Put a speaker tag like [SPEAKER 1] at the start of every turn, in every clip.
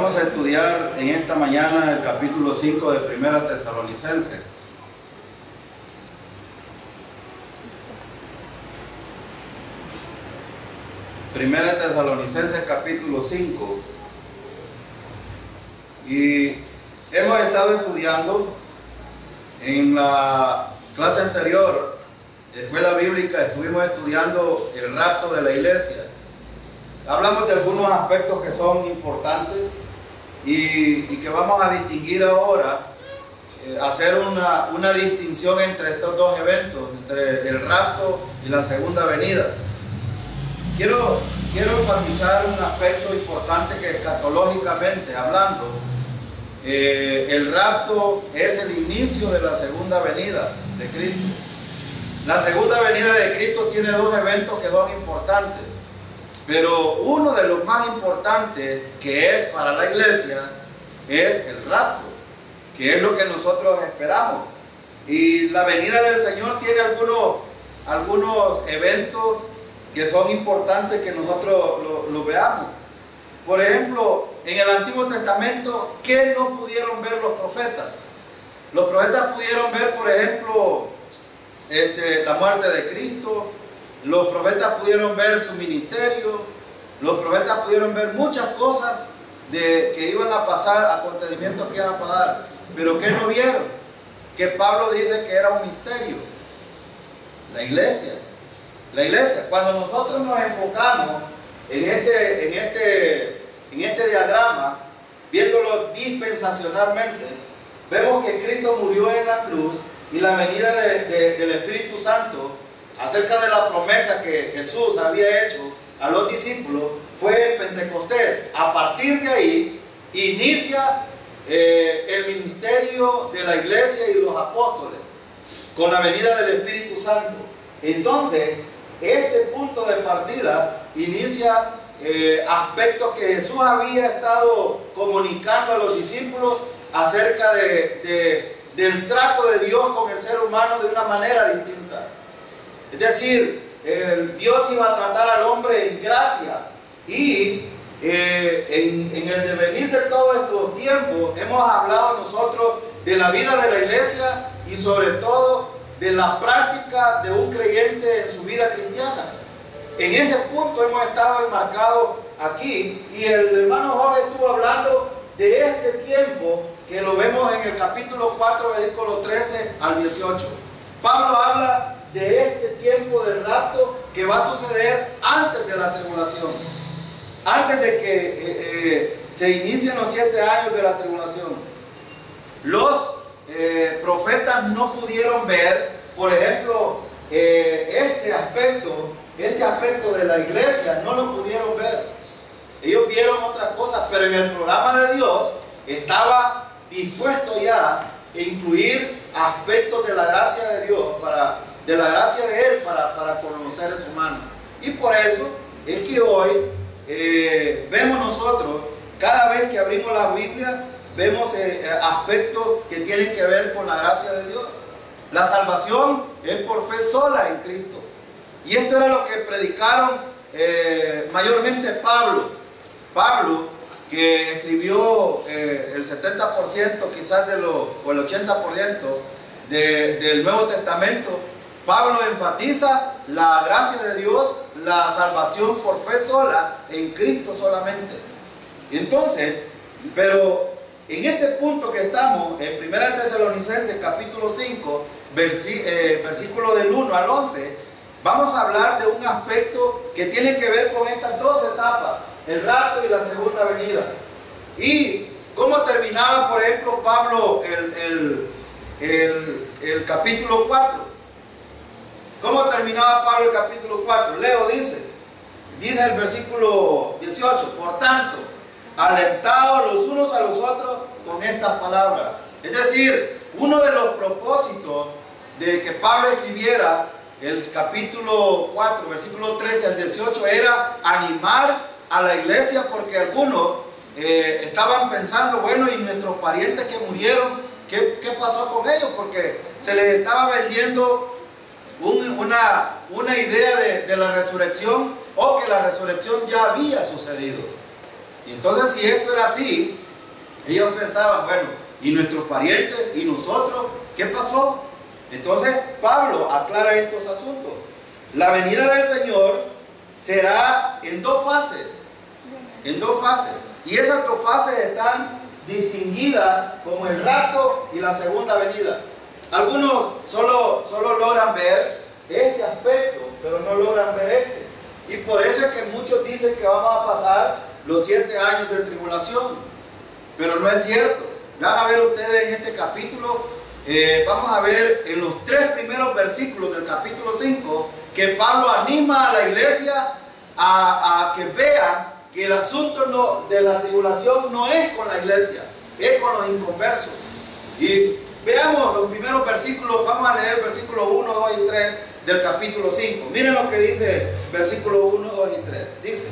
[SPEAKER 1] Vamos a estudiar en esta mañana el capítulo 5 de Primera Tesalonicenses. Primera Tesalonicenses capítulo 5. Y hemos estado estudiando en la clase anterior de escuela bíblica, estuvimos estudiando el rapto de la iglesia. Hablamos de algunos aspectos que son importantes y que vamos a distinguir ahora, hacer una distinción entre estos dos eventos, entre el rapto y la segunda venida. Quiero enfatizar un aspecto importante que escatológicamente hablando, el rapto es el inicio de la segunda venida de Cristo. La segunda venida de Cristo tiene dos eventos que son importantes, pero uno de los más importantes que es para la iglesia es el rapto, que es lo que nosotros esperamos. Y la venida del Señor tiene algunos eventos que son importantes que nosotros lo veamos. Por ejemplo, en el Antiguo Testamento, ¿qué no pudieron ver los profetas? Los profetas pudieron ver, por ejemplo, la muerte de Cristo. Los profetas pudieron ver su ministerio. Los profetas pudieron ver muchas cosas que iban a pasar, acontecimientos que iban a pasar. Pero ¿qué no vieron? Que Pablo dice que era un misterio. La iglesia. La iglesia. Cuando nosotros nos enfocamos en este diagrama, viéndolo dispensacionalmente, vemos que Cristo murió en la cruz y la venida del Espíritu Santo, acerca de la promesa que Jesús había hecho a los discípulos, fue en Pentecostés. A partir de ahí inicia el ministerio de la iglesia y los apóstoles con la venida del Espíritu Santo. Entonces, este punto de partida inicia aspectos que Jesús había estado comunicando a los discípulos acerca del trato de Dios con el ser humano de una manera distinta. Es decir, Dios iba a tratar al hombre en gracia, y en el devenir de todos estos tiempos hemos hablado nosotros de la vida de la iglesia y sobre todo de la práctica de un creyente en su vida cristiana. En ese punto hemos estado enmarcados aquí, y el hermano Jorge estuvo hablando de este tiempo que lo vemos en el capítulo 4, versículos 13 al 18. Pablo habla de este tiempo del rapto que va a suceder antes de la tribulación, antes de que se inicien los 7 años de la tribulación. Los profetas no pudieron ver, por ejemplo, este aspecto de la iglesia, no lo pudieron ver. Ellos vieron otras cosas, pero en el programa de Dios estaba dispuesto ya a incluir aspectos de la gracia de Dios, de la gracia de Él para con los seres humanos. Y por eso es que hoy vemos nosotros, cada vez que abrimos la Biblia, vemos aspectos que tienen que ver con la gracia de Dios. La salvación es por fe sola en Cristo. Y esto era lo que predicaron mayormente Pablo, que escribió el 70% quizás o el 80% del Nuevo Testamento. Pablo enfatiza la gracia de Dios, la salvación por fe sola en Cristo solamente. Entonces, pero en este punto que estamos, en 1 Tesalonicenses capítulo 5, versículo del 1 al 11, vamos a hablar de un aspecto que tiene que ver con estas dos etapas, el rapto y la segunda venida. Y cómo terminaba, por ejemplo, Pablo el capítulo 4. ¿Cómo terminaba Pablo el capítulo 4? Leo, dice el versículo 18, por tanto, alentados los unos a los otros con estas palabras. Es decir, uno de los propósitos de que Pablo escribiera el capítulo 4, versículo 13 al 18, era animar a la iglesia, porque algunos estaban pensando, bueno, y nuestros parientes que murieron, ¿qué pasó con ellos? Porque se les estaba vendiendo una idea de la resurrección, o que la resurrección ya había sucedido. Y entonces, si esto era así, Ellos pensaban, bueno, ¿y nuestros parientes? ¿Y nosotros? ¿Qué pasó? Entonces Pablo aclara estos asuntos. La venida del Señor será en dos fases. En dos fases. Y esas dos fases están distinguidas como el rapto y la segunda venida. Algunos solo logran ver este aspecto, pero no logran ver este. Y por eso es que muchos dicen que vamos a pasar los 7 años de tribulación. Pero no es cierto. Van a ver ustedes en este capítulo, vamos a ver en los 3 primeros versículos del capítulo 5, que Pablo anima a la iglesia a que vean que el asunto de la tribulación no es con la iglesia, es con los inconversos. Y veamos los primeros versículos, vamos a leer versículos 1, 2 y 3 del capítulo 5. Miren lo que dice versículos 1, 2 y 3. Dice: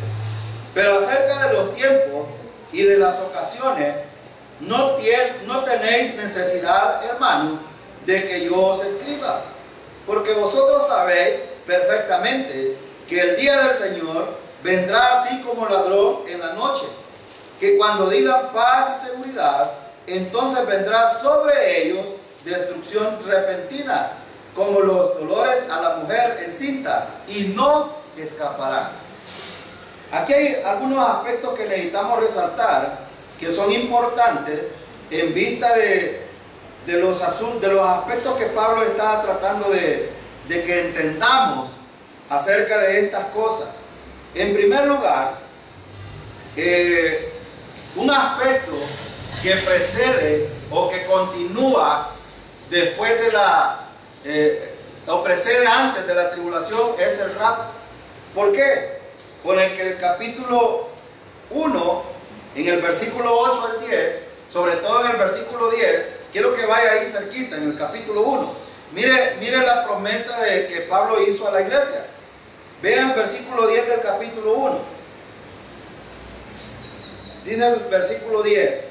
[SPEAKER 1] pero acerca de los tiempos y de las ocasiones, no tenéis necesidad, hermanos, de que yo os escriba, porque vosotros sabéis perfectamente que el día del Señor vendrá así como ladrón en la noche, que cuando digan paz y seguridad, entonces vendrá sobre ellos destrucción repentina, como los dolores a la mujer encinta, y no escaparán. Aquí hay algunos aspectos que necesitamos resaltar, que son importantes en vista de los aspectos que Pablo está tratando de que entendamos acerca de estas cosas. En primer lugar, un aspecto que precede o que continúa después de o precede antes de la tribulación es el rapto. ¿Por qué? Con el que el capítulo 1, en el versículo 8 al 10, sobre todo en el versículo 10, quiero que vaya ahí cerquita, en el capítulo 1. Mire la promesa que Pablo hizo a la iglesia. Vean el versículo 10 del capítulo 1. Dice el versículo 10: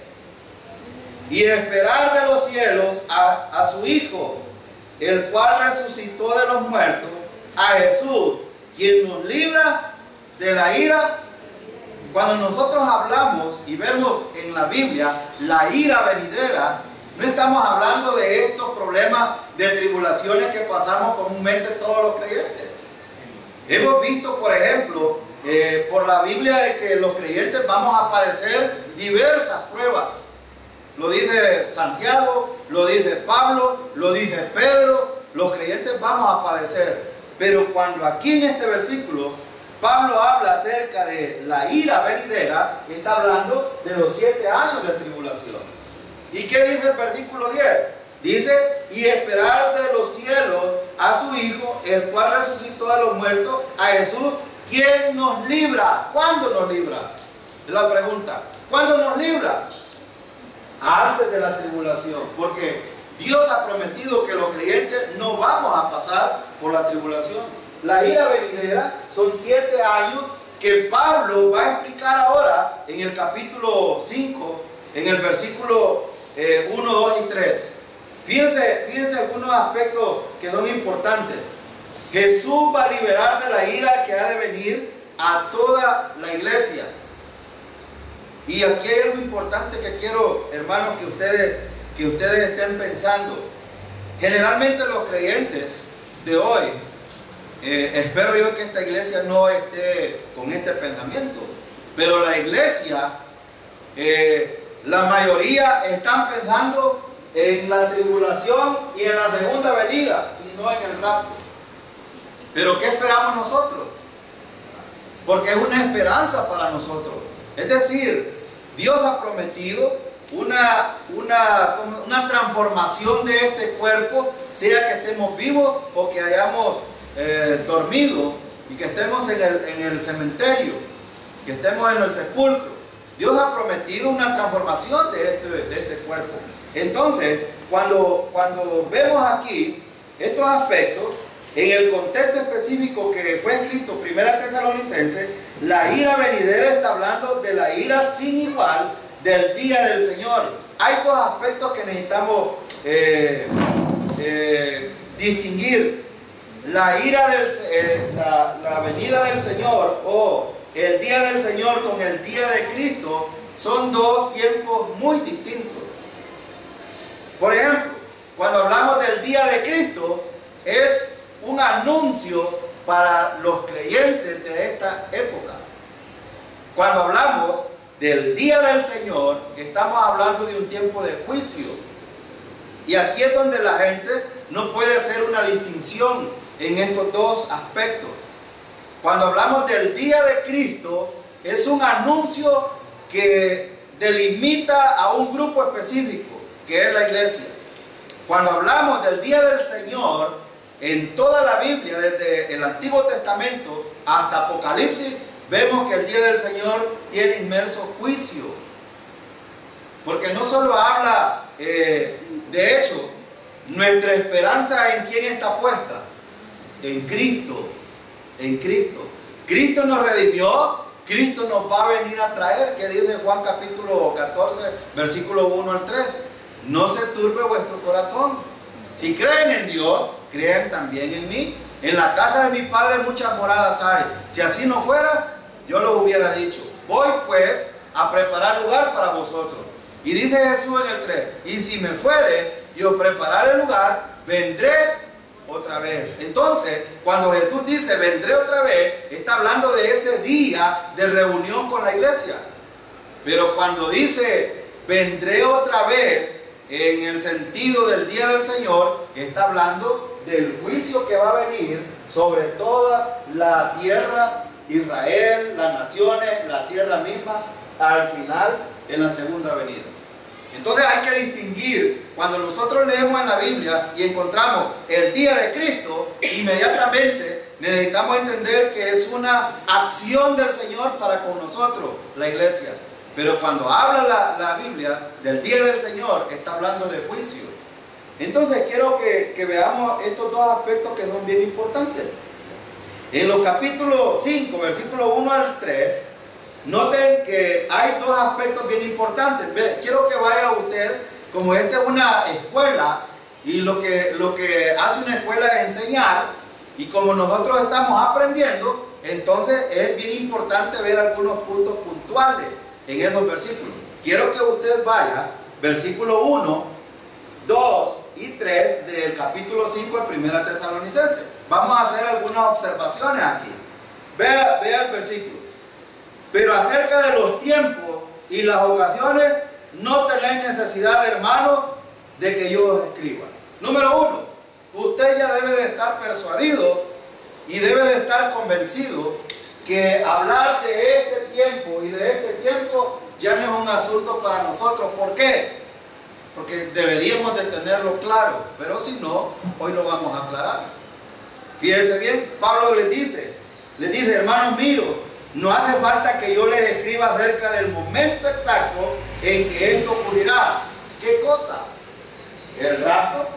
[SPEAKER 1] y esperar de los cielos a su Hijo, el cual resucitó de los muertos, a Jesús, quien nos libra de la ira. Cuando nosotros hablamos y vemos en la Biblia la ira venidera, no estamos hablando de estos problemas de tribulaciones que pasamos comúnmente todos los creyentes. Hemos visto, por ejemplo, por la Biblia, de que los creyentes vamos a padecer diversas pruebas. Lo dice Santiago, lo dice Pablo, lo dice Pedro. Los creyentes vamos a padecer. Pero cuando aquí en este versículo Pablo habla acerca de la ira venidera, está hablando de los 7 años de tribulación. ¿Y qué dice el versículo 10? Dice: y esperar de los cielos a su Hijo, el cual resucitó de los muertos, a Jesús, quien nos libra. ¿Cuándo nos libra? Es la pregunta. ¿Cuándo nos libra? Antes de la tribulación. Porque Dios ha prometido que los creyentes no vamos a pasar por la tribulación. La ira venidera son 7 años que Pablo va a explicar ahora en el capítulo 5, en el versículo 1, 2 y 3. Fíjense algunos aspectos que son importantes. Jesús va a liberar de la ira que ha de venir a toda la iglesia. Y aquí hay algo importante que quiero, hermanos, que ustedes estén pensando. Generalmente los creyentes de hoy, espero yo que esta iglesia no esté con este pensamiento, pero la iglesia, la mayoría están pensando en la tribulación y en la segunda venida, y no en el rapto. Pero ¿qué esperamos nosotros? Porque es una esperanza para nosotros. Es decir, Dios ha prometido una transformación de este cuerpo, sea que estemos vivos o que hayamos dormido y que estemos en el cementerio, que estemos en el sepulcro. Dios ha prometido una transformación de este cuerpo. Entonces, cuando vemos aquí estos aspectos, en el contexto específico que fue escrito 1 Tesalonicenses, la ira venidera está hablando de la ira sin igual del día del Señor. Hay dos aspectos que necesitamos distinguir. La ira la venida del Señor o el día del Señor con el día de Cristo son dos tiempos muy distintos. Por ejemplo, cuando hablamos del día de Cristo, es un anuncio para los creyentes de esta época. Cuando hablamos del día del Señor, estamos hablando de un tiempo de juicio. Y aquí es donde la gente no puede hacer una distinción en estos dos aspectos. Cuando hablamos del día de Cristo, es un anuncio que delimita a un grupo específico, que es la iglesia. Cuando hablamos del día del Señor, en toda la Biblia, desde el Antiguo Testamento hasta Apocalipsis, vemos que el día del Señor tiene inmerso juicio. Porque no solo habla, de hecho, nuestra esperanza en quién está puesta, en Cristo, en Cristo. Cristo nos redimió, Cristo nos va a venir a traer, que dice Juan capítulo 14, versículo 1 al 3. No se turbe vuestro corazón. Si creen en Dios, crean también en mí. En la casa de mi Padre muchas moradas hay. Si así no fuera, yo lo hubiera dicho. Voy pues a preparar lugar para vosotros. Y dice Jesús en el 3, y si me fuere y os prepararé el lugar, vendré otra vez. Entonces, cuando Jesús dice vendré otra vez, está hablando de ese día de reunión con la iglesia. Pero cuando dice vendré otra vez, en el sentido del día del Señor, está hablando del juicio que va a venir sobre toda la tierra, Israel, las naciones, la tierra misma, al final, en la segunda venida. Entonces hay que distinguir, cuando nosotros leemos en la Biblia y encontramos el día de Cristo, inmediatamente necesitamos entender que es una acción del Señor para con nosotros, la iglesia. Pero cuando habla la Biblia del día del Señor, está hablando de juicio. Entonces quiero que veamos estos dos aspectos que son bien importantes. En los capítulos 5, versículos 1 al 3, noten que hay dos aspectos bien importantes. Quiero que vaya usted, como esta es una escuela, y lo que hace una escuela es enseñar, y como nosotros estamos aprendiendo, entonces es bien importante ver algunos puntos puntuales en esos versículos. Quiero que usted vaya, versículo 1, 2 y 3 del capítulo 5 de Primera Tesalonicenses. Vamos a hacer algunas observaciones aquí. Vea el versículo. Pero acerca de los tiempos y las ocasiones, no tenéis necesidad, hermanos, de que yo os escriba. Número 1, usted ya debe de estar persuadido y debe de estar convencido que hablar de este tiempo y de este tiempo ya no es un asunto para nosotros. ¿Por qué? Porque deberíamos de tenerlo claro, pero si no, hoy lo vamos a aclarar. Fíjense bien, Pablo les dice, hermanos míos, no hace falta que yo les escriba acerca del momento exacto en que esto ocurrirá. ¿Qué cosa? El rapto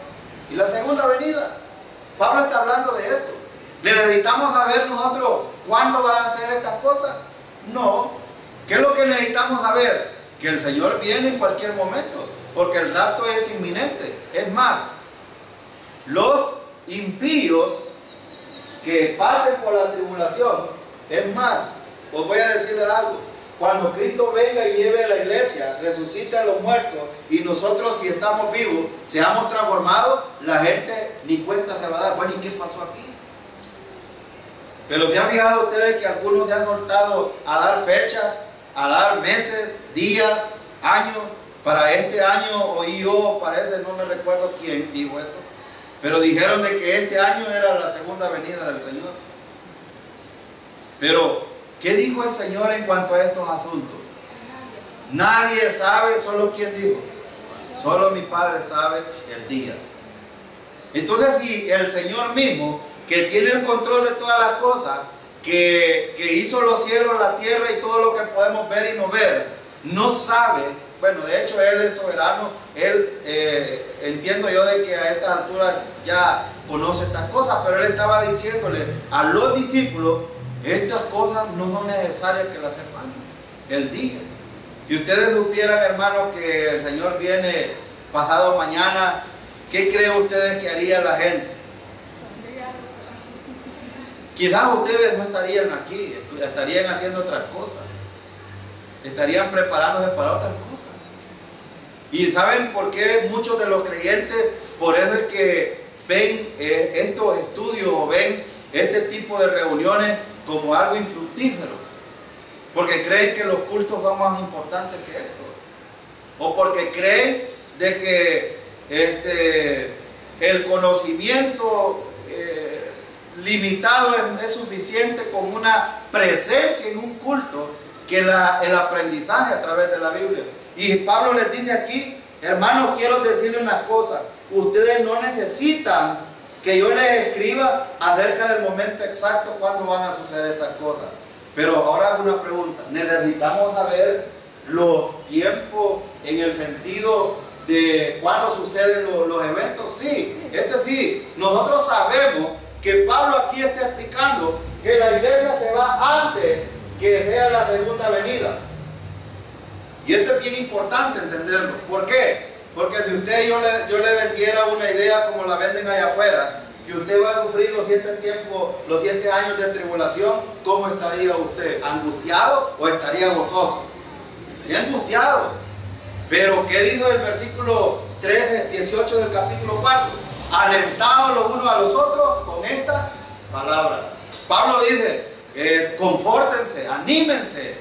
[SPEAKER 1] y la segunda venida. Pablo está hablando de eso. ¿Necesitamos saber nosotros cuándo van a hacer estas cosas? No. ¿Qué es lo que necesitamos saber? Que el Señor viene en cualquier momento, porque el rapto es inminente. Es más, los impíos que pasen por la tribulación, es más, os voy a decirles algo. Cuando Cristo venga y lleve a la iglesia, resucite a los muertos, y nosotros, si estamos vivos, seamos transformados, la gente ni cuenta se va a dar. Bueno, ¿y qué pasó aquí? Pero ¿se han fijado ustedes que algunos se han soltado a dar fechas, a dar meses, días, años? Para este año oí yo, parece, no me recuerdo quién dijo esto, pero dijeron de que este año era la segunda venida del Señor. Pero, ¿qué dijo el Señor en cuanto a estos asuntos? Nadie sabe, solo quien dijo. Solo mi Padre sabe el día. Entonces, si el Señor mismo, que tiene el control de todas las cosas, que hizo los cielos, la tierra y todo lo que podemos ver y no ver, no sabe, bueno, de hecho Él es soberano, Él, entiendo yo de que a estas alturas ya conoce estas cosas, pero Él estaba diciéndole a los discípulos, estas cosas no son necesarias que las sepan, el día. Si ustedes supieran, hermanos, que el Señor viene pasado mañana, ¿qué creen ustedes que haría la gente? Quizás ustedes no estarían aquí, estarían haciendo otras cosas. estarían preparándose para otras cosas. ¿Y saben por qué muchos de los creyentes, por eso es que ven estos estudios o ven este tipo de reuniones como algo infructífero? Porque creen que los cultos son más importantes que esto. O porque creen de que el conocimiento limitado es suficiente con una presencia en un culto que el aprendizaje a través de la Biblia. Y Pablo les dice aquí, hermanos, quiero decirles una cosa: ustedes no necesitan que yo les escriba acerca del momento exacto cuando van a suceder estas cosas. Pero ahora hago una pregunta: ¿necesitamos saber los tiempos en el sentido de cuándo suceden los eventos? Sí, sí. Nosotros sabemos que Pablo aquí está explicando que la iglesia se va antes que sea la segunda venida. Y esto es bien importante entenderlo. ¿Por qué? Porque si usted yo le vendiera una idea como la venden allá afuera, que usted va a sufrir los 7 años de tribulación, ¿cómo estaría usted? ¿Angustiado o estaría gozoso? Estaría angustiado. Pero ¿qué dijo el versículo 18 del capítulo 4? Alentados los unos a los otros con esta palabra. Pablo dice, confórtense, anímense,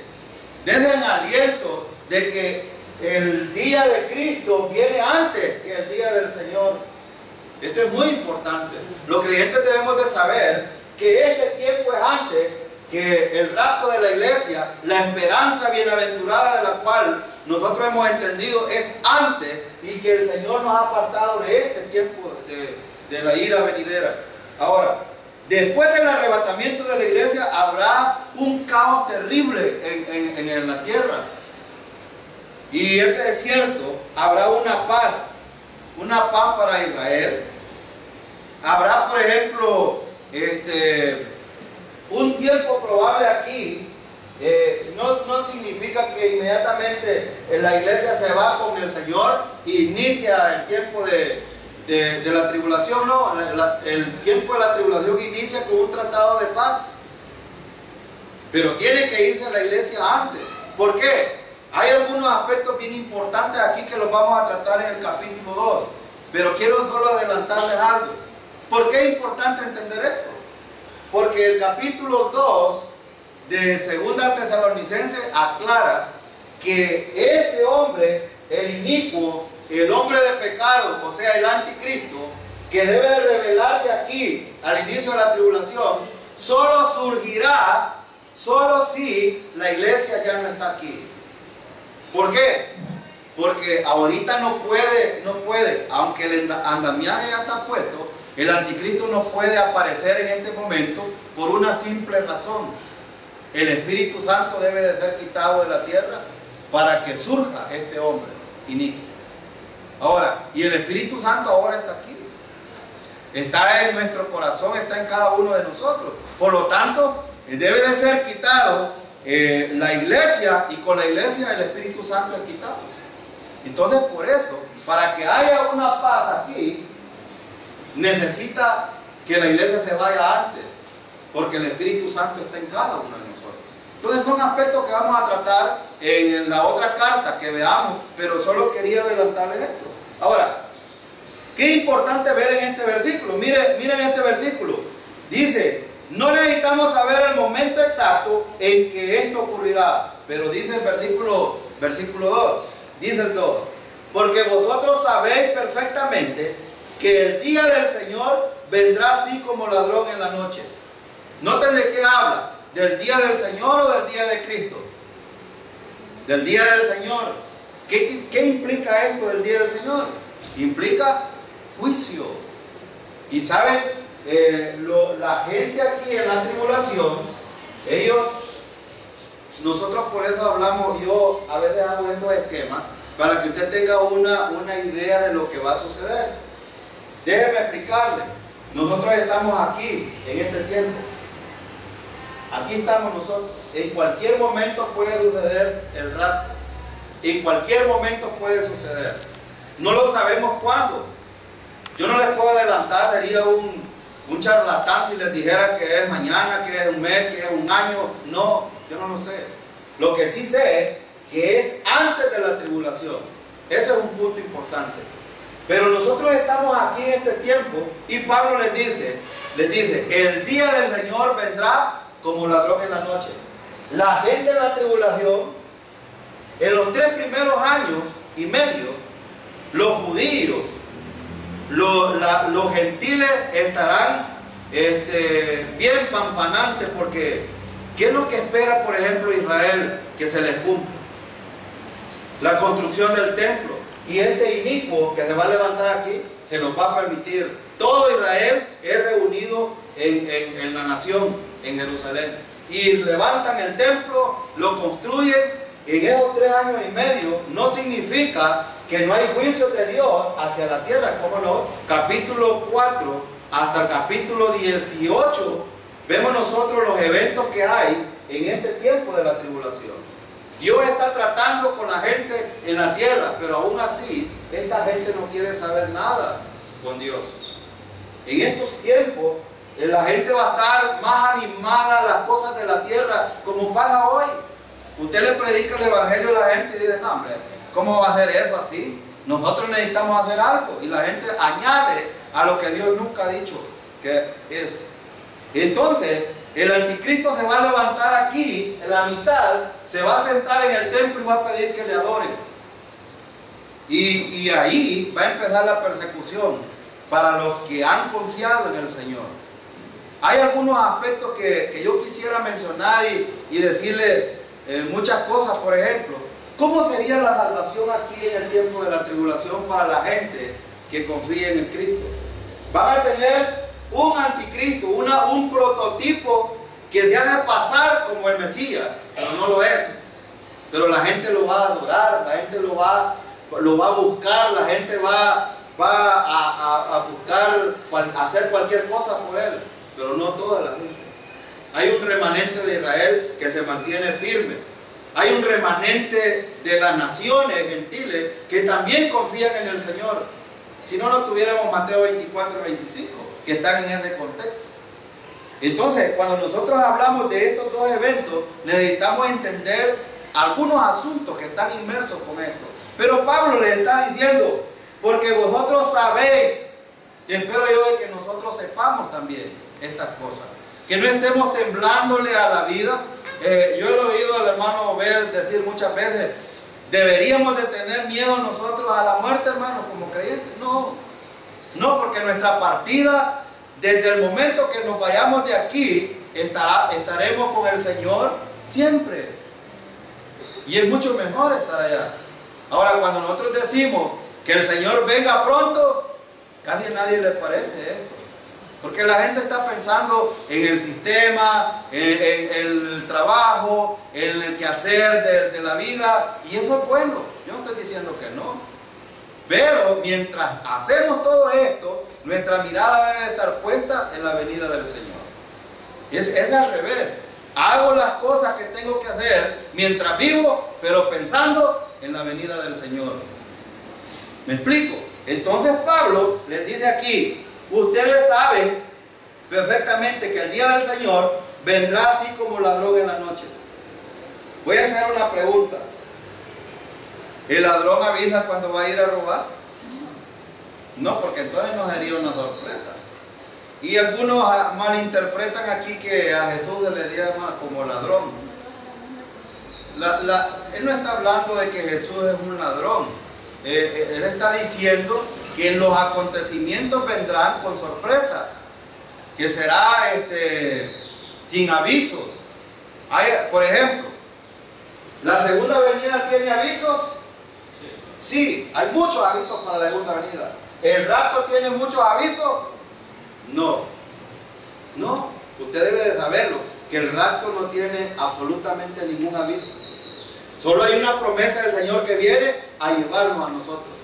[SPEAKER 1] den aliento de que el día de Cristo viene antes que el día del Señor. Esto es muy importante. Los creyentes debemos de saber que este tiempo es antes que el rapto de la iglesia. La esperanza bienaventurada de la cual nosotros hemos entendido es antes, y que el Señor nos ha apartado de este tiempo de la ira venidera. Ahora, después del arrebatamiento de la iglesia habrá un caos terrible en la tierra. Y este es cierto, habrá una paz para Israel. Habrá, por ejemplo, un tiempo probable aquí. No significa que inmediatamente la iglesia se va con el Señor e inicia el tiempo de la tribulación. No, el tiempo de la tribulación inicia con un tratado de paz. Pero tiene que irse a la iglesia antes. ¿Por qué? Hay algunos aspectos bien importantes aquí que los vamos a tratar en el capítulo 2. Pero quiero solo adelantarles algo. ¿Por qué es importante entender esto? Porque el capítulo 2 de Segunda Tesalonicenses aclara que ese hombre, el inicuo, el hombre de pecado, o sea, el anticristo, que debe de revelarse aquí al inicio de la tribulación, solo surgirá solo si la iglesia ya no está aquí. ¿Por qué? Porque ahorita no puede, aunque el andamiaje ya está puesto, el anticristo no puede aparecer en este momento por una simple razón. El Espíritu Santo debe de ser quitado de la tierra para que surja este hombre inicuo. Ahora, y el Espíritu Santo ahora está aquí. Está en nuestro corazón, está en cada uno de nosotros. Por lo tanto, debe de ser quitado la iglesia, y con la iglesia el Espíritu Santo es quitado. Entonces, por eso, para que haya una paz aquí, necesita que la iglesia se vaya antes, porque el Espíritu Santo está en cada uno de nosotros. Entonces son aspectos que vamos a tratar en la otra carta que veamos, pero solo quería adelantarles esto. Ahora, qué importante ver en este versículo. Miren este versículo. Dice, no necesitamos saber el momento exacto en que esto ocurrirá, pero dice el versículo 2, dice el 2, porque vosotros sabéis perfectamente que el día del Señor vendrá así como ladrón en la noche. Noten de qué habla, del día del Señor o del día de Cristo. Del día del Señor. ¿Qué implica esto del día del Señor? Implica juicio. Y saben, la gente aquí en la tribulación, nosotros por eso hablamos, yo a veces hago estos esquemas para que usted tenga una idea de lo que va a suceder. Déjeme explicarle. Nosotros estamos aquí en este tiempo. Aquí estamos nosotros. En cualquier momento puede suceder el rapto. En cualquier momento puede suceder. No lo sabemos cuándo. Yo no les puedo adelantar, sería un charlatán si les dijera que es mañana, que es un mes, que es un año. No, yo no lo sé. Lo que sí sé que es antes de la tribulación. Ese es un punto importante. Pero nosotros estamos aquí en este tiempo y Pablo les dice, el día del Señor vendrá como ladrón en la noche. La gente de la tribulación, en los 3 primeros años y medio, los judíos, los gentiles estarán bien pampanantes, porque ¿qué es lo que espera, por ejemplo, Israel que se les cumpla? La construcción del templo. Y este inicuo que se va a levantar aquí se nos va a permitir. Todo Israel es reunido en la nación, en Jerusalén. Y levantan el templo, lo construyen. En esos 3 años y medio no significa que no hay juicio de Dios hacia la tierra. ¿Cómo no? Capítulo 4 hasta el capítulo 18 vemos nosotros los eventos que hay en este tiempo de la tribulación. Dios está tratando con la gente en la tierra, pero aún así esta gente no quiere saber nada con Dios. En estos tiempos la gente va a estar más animada a las cosas de la tierra, como pasa hoy. Usted le predica el evangelio a la gente y dice, no hombre, ¿cómo va a ser eso así? Nosotros necesitamos hacer algo. Y la gente añade a lo que Dios nunca ha dicho que es. Entonces, el anticristo se va a levantar aquí, en la mitad, se va a sentar en el templo y va a pedir que le adoren. Y ahí va a empezar la persecución para los que han confiado en el Señor. Hay algunos aspectos que yo quisiera mencionar y decirle muchas cosas. Por ejemplo, ¿cómo sería la salvación aquí en el tiempo de la tribulación para la gente que confía en el Cristo? Van a tener un anticristo, un prototipo que se ha de pasar como el Mesías, pero no lo es. Pero la gente lo va a adorar, la gente lo va a buscar, la gente va a buscar hacer cualquier cosa por él, pero no toda la gente. Hay un remanente de Israel que se mantiene firme. Hay un remanente de las naciones gentiles que también confían en el Señor. Si no, no tuviéramos Mateo 24 y 25, que están en ese contexto. Entonces, cuando nosotros hablamos de estos dos eventos, necesitamos entender algunos asuntos que están inmersos con esto. Pero Pablo les está diciendo, porque vosotros sabéis, y espero yo de que nosotros sepamos también estas cosas, que no estemos temblándole a la vida. Yo he oído al hermano Obed decir muchas veces, ¿deberíamos de tener miedo nosotros a la muerte, hermanos, como creyentes? No, porque nuestra partida, desde el momento que nos vayamos de aquí, estaremos con el Señor siempre. Y es mucho mejor estar allá. Ahora, cuando nosotros decimos que el Señor venga pronto, casi a nadie le parece esto. Porque la gente está pensando en el sistema, en el trabajo, en el quehacer de la vida. Y eso es bueno. Yo no estoy diciendo que no. Pero mientras hacemos todo esto, nuestra mirada debe estar puesta en la venida del Señor. Es al revés. Hago las cosas que tengo que hacer mientras vivo, pero pensando en la venida del Señor. ¿Me explico? Entonces Pablo les dice aquí, ustedes saben perfectamente que el día del Señor vendrá así como ladrón en la noche. Voy a hacer una pregunta. ¿El ladrón avisa cuando va a ir a robar? No, porque entonces nos sería una sorpresa. Y algunos malinterpretan aquí que a Jesús se le llama como ladrón. Él no está hablando de que Jesús es un ladrón. Él está diciendo que en los acontecimientos vendrán con sorpresas, que será sin avisos. Por ejemplo, ¿la segunda venida tiene avisos? Sí, hay muchos avisos para la segunda venida. ¿El rapto tiene muchos avisos? No, usted debe de saberlo, que el rapto no tiene absolutamente ningún aviso. Solo hay una promesa del Señor que viene a llevarnos a nosotros.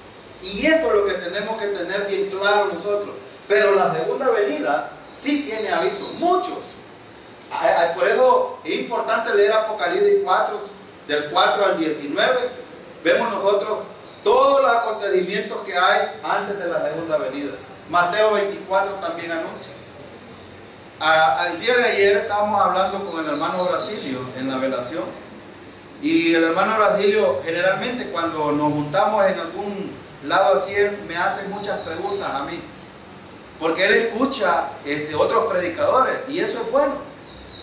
[SPEAKER 1] Y eso es lo que tenemos que tener bien claro nosotros. Pero la segunda venida sí tiene avisos, muchos. Por eso es importante leer Apocalipsis 4, del 4 al 19. Vemos nosotros todos los acontecimientos que hay antes de la segunda venida. Mateo 24 también anuncia. Al día de ayer estábamos hablando con el hermano Brasilio en la velación Y el hermano Brasilio, generalmente cuando nos juntamos en algún lado así, él me hace muchas preguntas a mí. Porque él escucha otros predicadores y eso es bueno.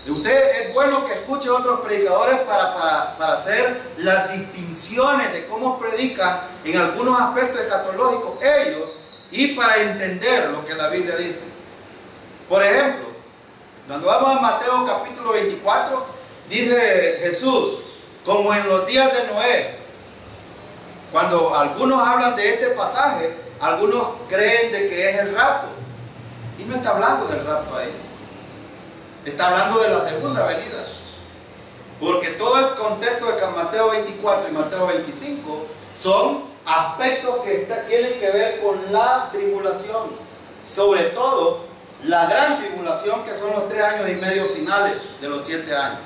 [SPEAKER 1] Usted es bueno que escuche otros predicadores para hacer las distinciones de cómo predican en algunos aspectos escatológicos ellos y para entender lo que la Biblia dice. Por ejemplo, cuando vamos a Mateo capítulo 24, dice Jesús, como en los días de Noé. Cuando algunos hablan de este pasaje, algunos creen de que es el rapto. Y no está hablando del rapto ahí. Está hablando de la segunda venida. Porque todo el contexto de Mateo 24 y Mateo 25 son aspectos que tienen que ver con la tribulación. Sobre todo, la gran tribulación, que son los 3 años y medio finales de los 7 años.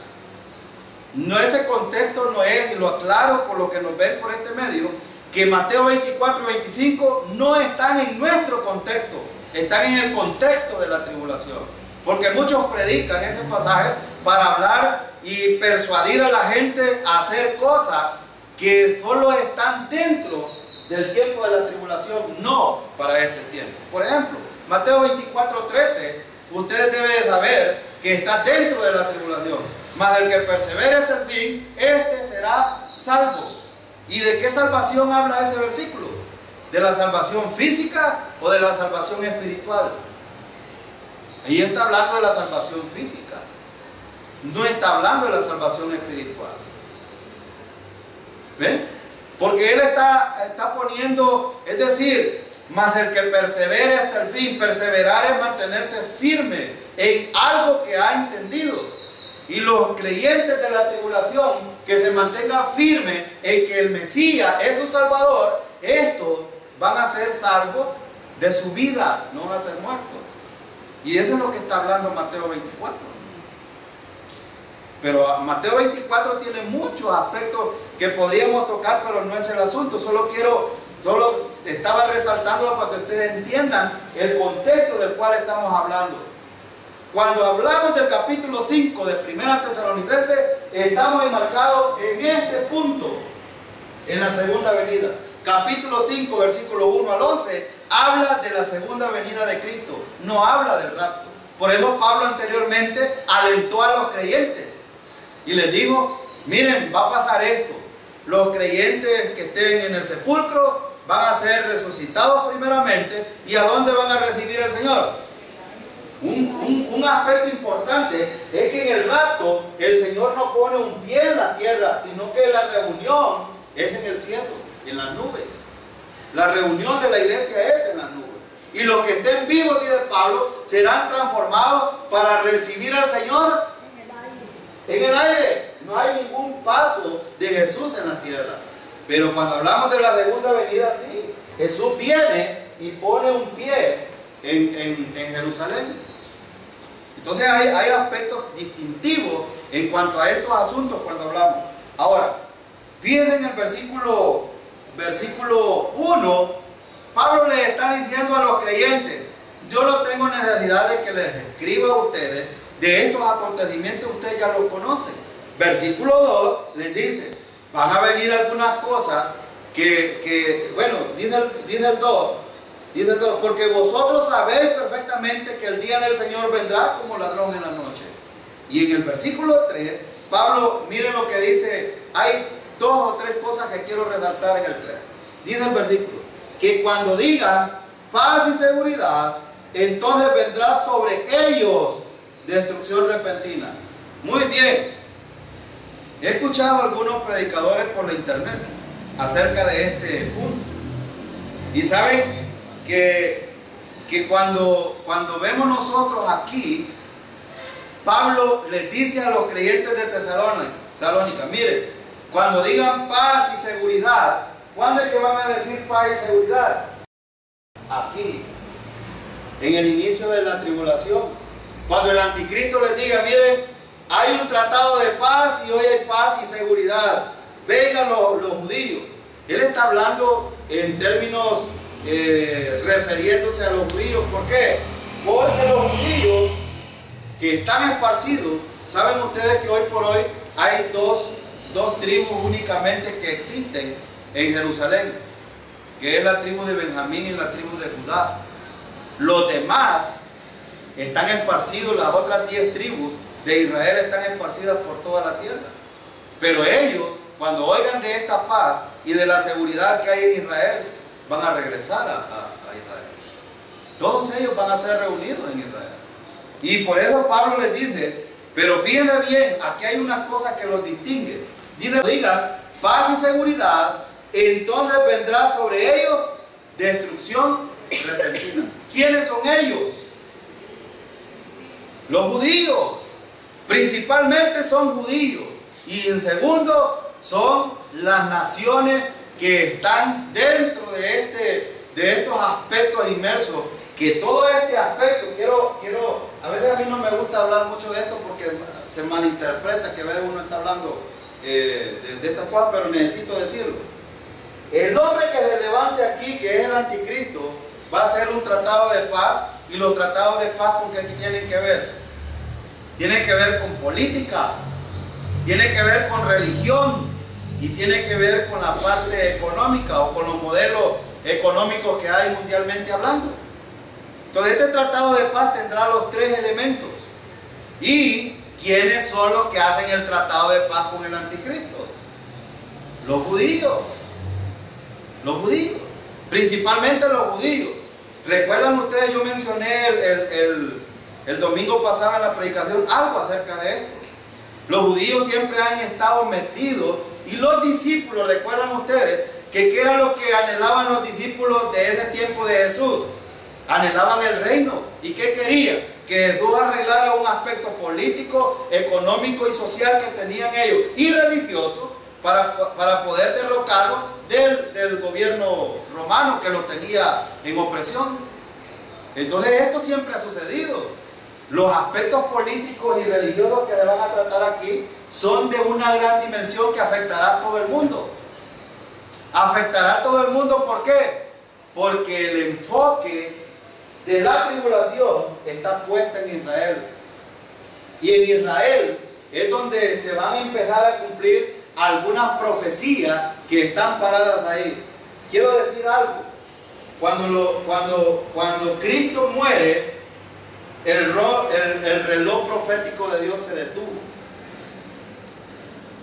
[SPEAKER 1] No, ese contexto no es, y lo aclaro por lo que nos ven por este medio, que Mateo 24 y 25 no están en nuestro contexto, están en el contexto de la tribulación. Porque muchos predican ese pasaje para hablar y persuadir a la gente a hacer cosas que solo están dentro del tiempo de la tribulación, no para este tiempo. Por ejemplo, Mateo 24:13, ustedes deben saber que está dentro de la tribulación. Mas el que persevere hasta el fin, este será salvo. ¿Y de qué salvación habla ese versículo? ¿De la salvación física o de la salvación espiritual? Ahí está hablando de la salvación física. No está hablando de la salvación espiritual. ¿Ven? Porque él está poniendo, es decir, mas el que persevere hasta el fin, perseverar es mantenerse firme en algo que ha entendido. Y los creyentes de la tribulación que se mantengan firmes en que el Mesías es su Salvador, estos van a ser salvos de su vida, no van a ser muertos. Y eso es lo que está hablando Mateo 24. Pero Mateo 24 tiene muchos aspectos que podríamos tocar, pero no es el asunto. Solo estaba resaltándolo para que ustedes entiendan el contexto del cual estamos hablando. Cuando hablamos del capítulo 5 de Primera Tesalonicenses, estamos enmarcados en este punto, en la segunda venida. Capítulo 5, versículo 1 al 11, habla de la segunda venida de Cristo, no habla del rapto. Por eso Pablo anteriormente alentó a los creyentes y les dijo, miren, va a pasar esto. Los creyentes que estén en el sepulcro van a ser resucitados primeramente. ¿Y a dónde van a recibir al Señor? Un aspecto importante es que en el rapto el Señor no pone un pie en la tierra, sino que la reunión es en el cielo, en las nubes. La reunión de la iglesia es en las nubes. Y los que estén vivos, dice Pablo, serán transformados para recibir al Señor en el aire. No hay ningún paso de Jesús en la tierra. Pero cuando hablamos de la segunda venida, sí, Jesús viene y pone un pie en Jerusalén. Entonces hay aspectos distintivos en cuanto a estos asuntos cuando hablamos. Ahora, fíjense en el versículo 1, Pablo les está diciendo a los creyentes, yo no tengo necesidad de que les escriba a ustedes de estos acontecimientos, ustedes ya los conocen. Versículo 2 les dice, van a venir algunas cosas bueno, dice el 2, porque vosotros sabéis perfectamente que el día del Señor vendrá como ladrón en la noche. Y en el versículo 3, Pablo, miren lo que dice, hay 2 o 3 cosas que quiero resaltar en el 3. Dice el versículo, que cuando digan paz y seguridad, entonces vendrá sobre ellos destrucción repentina. Muy bien, he escuchado a algunos predicadores por la internet acerca de este punto. Y saben que cuando vemos nosotros aquí, Pablo les dice a los creyentes de Tesalónica, miren, cuando digan paz y seguridad, ¿cuándo es que van a decir paz y seguridad? Aquí, en el inicio de la tribulación. Cuando el anticristo les diga, miren, hay un tratado de paz y hoy hay paz y seguridad. Vengan los judíos. Él está hablando en términos refiriéndose a los judíos. ¿Por qué? Porque los judíos que están esparcidos, saben ustedes que hoy por hoy hay dos dos tribus únicamente que existen en Jerusalén, que es la tribu de Benjamín y la tribu de Judá. Los demás están esparcidos, las otras 10 tribus de Israel están esparcidas por toda la tierra. Pero ellos, cuando oigan de esta paz y de la seguridad que hay en Israel, van a regresar a Israel. Todos ellos van a ser reunidos en Israel. Y por eso Pablo les dice, pero fíjense bien, aquí hay una cosa que los distingue. Digan, paz y seguridad, entonces vendrá sobre ellos destrucción repentina. ¿Quiénes son ellos? Los judíos. Principalmente son judíos. Y en segundo, son las naciones que están dentro de estos aspectos inmersos. Que todo este aspecto, a veces a mí no me gusta hablar mucho de esto porque se malinterpreta, que a veces uno está hablando de estas cosas, pero necesito decirlo. El hombre que se levante aquí, que es el anticristo, va a hacer un tratado de paz. Y los tratados de paz, ¿con qué tienen que ver? Tienen que ver con política, tiene que ver con religión y tiene que ver con la parte económica o con los modelos económicos que hay mundialmente hablando. Entonces este tratado de paz tendrá los 3 elementos. ¿Y quiénes son los que hacen el tratado de paz con el anticristo? Los judíos. Los judíos. Principalmente los judíos. ¿Recuerdan ustedes? Yo mencioné el domingo pasado en la predicación algo acerca de esto. Los judíos siempre han estado metidos. Y los discípulos, ¿recuerdan ustedes? Que ¿qué era lo que anhelaban los discípulos de ese tiempo de Jesús? Anhelaban el reino. ¿Y qué querían? Que Jesús arreglara un aspecto político, económico y social que tenían ellos y religioso para poder derrocarlo del gobierno romano que los tenía en opresión. Entonces esto siempre ha sucedido. Los aspectos políticos y religiosos que se van a tratar aquí son de una gran dimensión que afectará a todo el mundo. Afectará a todo el mundo, ¿por qué? Porque el enfoque de la tribulación está puesta en Israel. Y en Israel es donde se van a empezar a cumplir algunas profecías que están paradas ahí. Quiero decir algo. Cuando Cristo muere, el reloj profético de Dios se detuvo.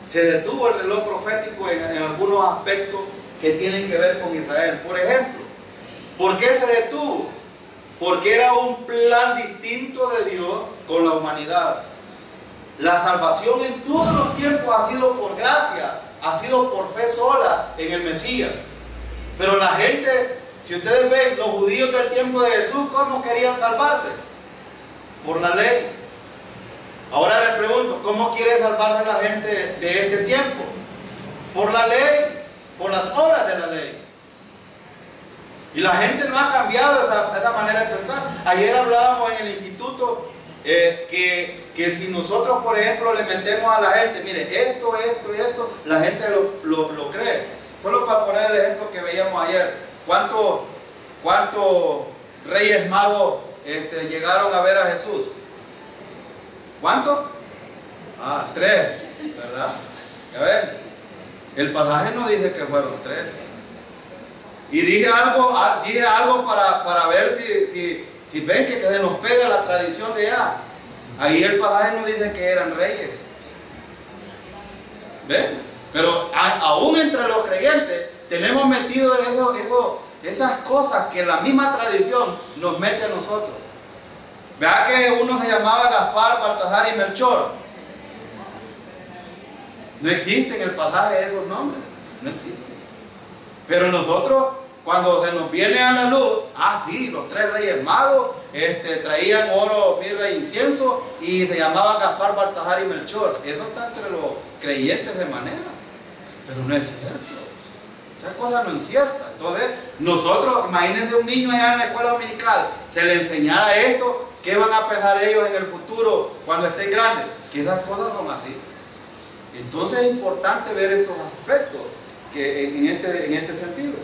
[SPEAKER 1] Se detuvo el reloj profético en algunos aspectos que tienen que ver con Israel. Por ejemplo, ¿por qué se detuvo? Porque era un plan distinto de Dios con la humanidad. La salvación en todos los tiempos ha sido por gracia, ha sido por fe sola en el Mesías. Pero la gente, si ustedes ven, los judíos del tiempo de Jesús, ¿cómo querían salvarse? Por la ley. Ahora les pregunto, ¿cómo quiere salvarse la gente de este tiempo? Por la ley, por las obras de la ley. Y la gente no ha cambiado esa manera de pensar. Ayer hablábamos en el instituto que si nosotros, por ejemplo, le metemos a la gente, mire, esto y esto, la gente lo cree. Solo para poner el ejemplo que veíamos ayer, ¿cuántos reyes magos llegaron a ver a Jesús? ¿Cuántos? 3, ¿verdad? ¿Ya ven? El pasaje no dice que fueron 3. Y dije algo para ver si ven que se nos pega la tradición de allá. Ahí el pasaje no dice que eran reyes. ¿Ven? Pero aún entre los creyentes tenemos metido esas cosas que la misma tradición nos mete a nosotros. Vea que uno se llamaba Gaspar, Baltasar y Melchor. No existen en el pasaje esos nombres. No existen. Pero nosotros, cuando se nos viene a la luz, sí, los 3 reyes magos traían oro, mirra e incienso y se llamaban Gaspar, Baltasar y Melchor. Eso está entre los creyentes de manera. Pero no es cierto. Esa cosa no es cierta. Entonces, nosotros, imagínense un niño allá en la escuela dominical, se le enseñara esto, ¿qué van a pensar ellos en el futuro cuando estén grandes? Que esas cosas son así. Entonces es importante ver estos aspectos que en este sentido.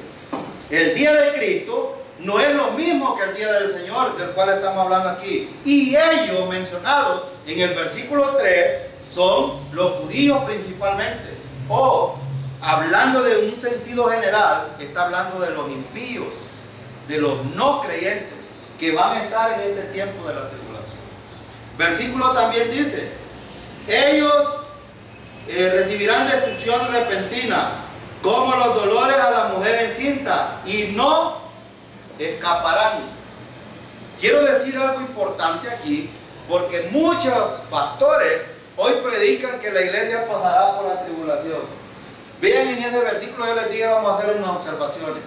[SPEAKER 1] El día de Cristo no es lo mismo que el día del Señor, del cual estamos hablando aquí. Y ellos mencionados en el versículo 3 son los judíos principalmente. O, hablando de un sentido general, está hablando de los impíos, de los no creyentes, que van a estar en este tiempo de la tribulación. Versículo también dice, ellos recibirán destrucción repentina, como los dolores a la mujer encinta, y no escaparán. Quiero decir algo importante aquí, porque muchos pastores hoy predican que la iglesia pasará por la tribulación. Vean en ese versículo, yo les dije, vamos a hacer unas observaciones.